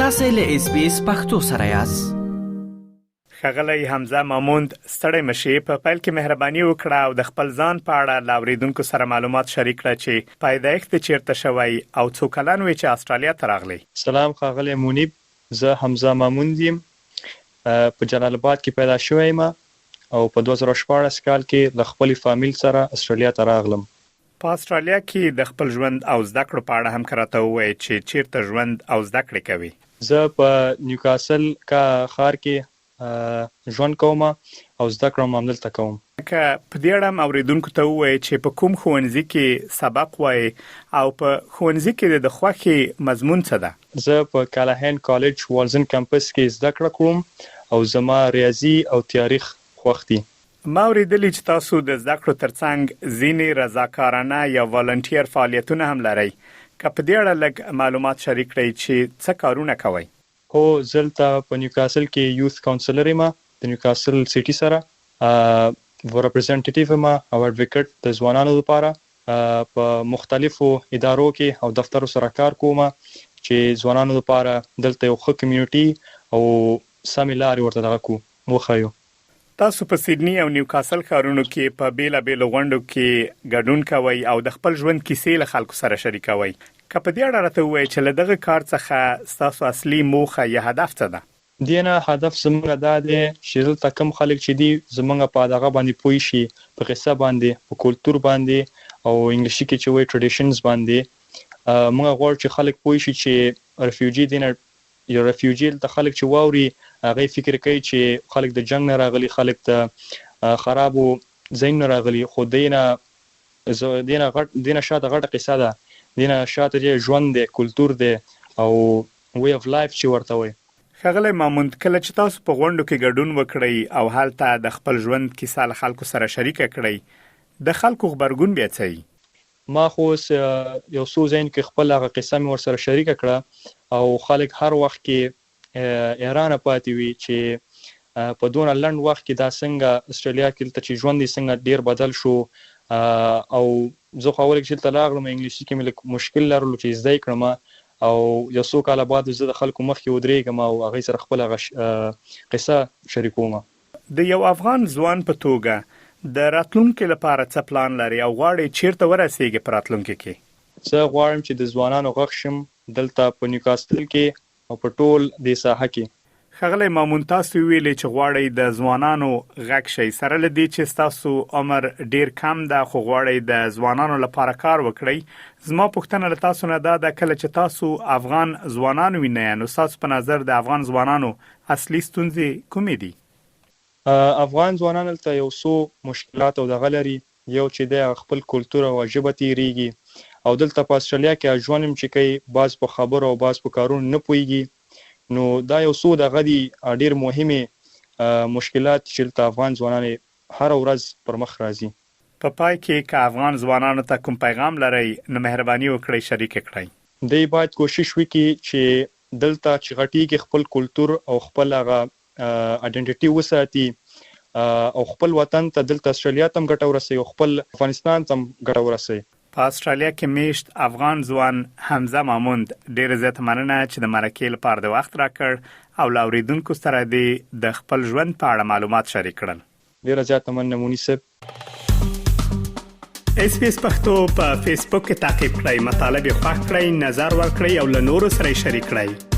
تاسو له SBS پښتو سره یاست. ښاغلی حمزه ماموند ستړی مشي په پیل کې مهرباني وکړه او د خپل ځان په اړه له اوریدونکو سره معلومات شریک کړه چې پیدایښت چیرته شوی او څو کلن وی چې استرالیا ته راغلی. سلام ښاغلی منیب، زه حمزه ماموند یم. په جلال آباد کې پیدا شوم او په 2014 کال کې له خپل فامیل سره استرالیا ته راغلم. په استرالیا کې د خپل ژوند او زده کړو په اړه هم کراته وای چې چیرته ژوند او زده کړې کوي. زه په نیوکاسل کا ښار کې ژوند کوم او زده کړم هم دلته کوم. که په دې اړه اوریدونکو ته وای چې په کوم ښوونځي کې سبق وای او په ښوونځي کې د خوښي مضمون څه ده؟ زه په کالاهن کالج والزن کمپس کې زده کړه کوم او زما ریاضي او تاریخ خوښ دي. ما اوریدلی چې تاسو د زده کړو ترڅنګ ځینې رضاکارانه یا والنټیر فعالیتونه هم لرئ. که په دې اړه لږ معلومات شریک کړئ چې څه کارونه کوئ؟ هو، زلته په نیوکاسل کې یوث کونسلر یم د نیوکاسل سټي سره ریپرزنټیټیو یم او اډوکیټ د ځوانانو لپاره په مختلفو ادارو کې او دفترو سره کار کوم چې ځوانانو لپاره دلته یو ښه کمیونټي او سمې لارې ورته دغه کو وښیو. تاسو په سیدنی او نیوکاسل ښارونو کې په بیلابېلو غونډو کې ګډون کوئ او د خپل ژوند کیسې له خلکو سره شریکوئ. که په دې اړه راته ووایئ چې له دغه کار څخه ستاسو اصلي موخه یا هدف څه ده؟ دینه هدف زموږ دا دی چې دلته کوم خلک چې دي زموږ په دغه باندې پوه شي، په قصه باندې، په کلتور باندې او انګلیسي کې چې وایي ټریډیشنز باندې. موږ غواړو چې خلک پوه شي چې ریفیوجي دینه یو ریفیوجي ته خلک چې واوري هغه فکر کوي چې خلک د جنگ نه راغلي، خلک ته خرابو ځایونو راغلي، خو دینه شاته غټه قصه ده، دینه شاته ژوند دی، کلتور دی او وی اف لایف چې ورته وایي. ښاغلی ماموند، کله چې تاسو په غونډو کې ګډون وکړئ او هلته د خپل ژوند کیسه له خلکو سره شریکه کړئ، د خلکو غبرګون بیا څه وي؟ ما خو یو څو ځایونو کې خپل هغه قصه مې ورسره شریکه کړه او خلک هر وخت کې ایران پاتې وي چې په دونه لنډ وخت کې دا څنګه استرالیا کې ته چې ژوند یې څنګه ډیر بدل شو. او زه خو اول کې چې لاغلم انګلیسي کې مې مشکل لرلو چې زده کړم او یو څو کال بعد زه د خلکو مخ کې ودرېږم او هغه سره خپل قصه شریکوم. د یو افغان ځوان په توګه د راتلونکي لپاره څه پلان لري او غواړي چیرته ورسیږي په راتلونکي کې؟ زه غواړم چې د ځوانانو غږ شم دلته په نیوکاسل کې او په ټول د ساحه کې. ښاغلی ماموند، تاسو ویلي چې غواړئ د ځوانانو غږ شئ، سره له دې چې ستاسو عمر ډیر کم ده خو غواړئ د ځوانانو لپاره کار وکړئ. زما پوښتنه له تاسو نه دا ده، کله چې تاسو افغان ځوانان وینئ نو ستاسو په نظر د افغان ځوانانو اصلي ستونزې کومې دي؟ افغان ځوانان دلته یو څو مشکلات او دغه لري. یو چې د خپل کلتور او ژبه تیریږي او دلته په استرالیا کې ژوند چې کوي باز په خبرو او باز په کارونو نه پوهیږي. نو دا یو څو دغه دي ډیر مهمه مشکلات چې د افغان ځوانانو هر ورځ پر مخ راځي. په پای کې که افغان ځوانانو ته کوم پیغام لرئ نو مهرباني وکړئ شریک کړئ. دوی باید کوشش وکړي چې دلته چې غټیږي خپل کلتور او خپل هغه آیډنټیټي وساتي او خپل وطن ته دلته استرالیا ته ګټه ورسوي او خپل افغانستان ته ګټه ورسوي. په استرالیا کې میشت افغان ځوان حمزه ماموند، ډېر زیات مننه چې د مرکې لپاره د وخت راکړ او له اوریدونکو سره د خپل ژوند په اړه معلومات شریک کړل. ډېر زیات مننه منیسب. SBS پښتو په فیسبوک کې تعقیب کړئ، مطالب یې خوښ کړئ، نظر ورکړئ او له نورو سره شریک کړئ.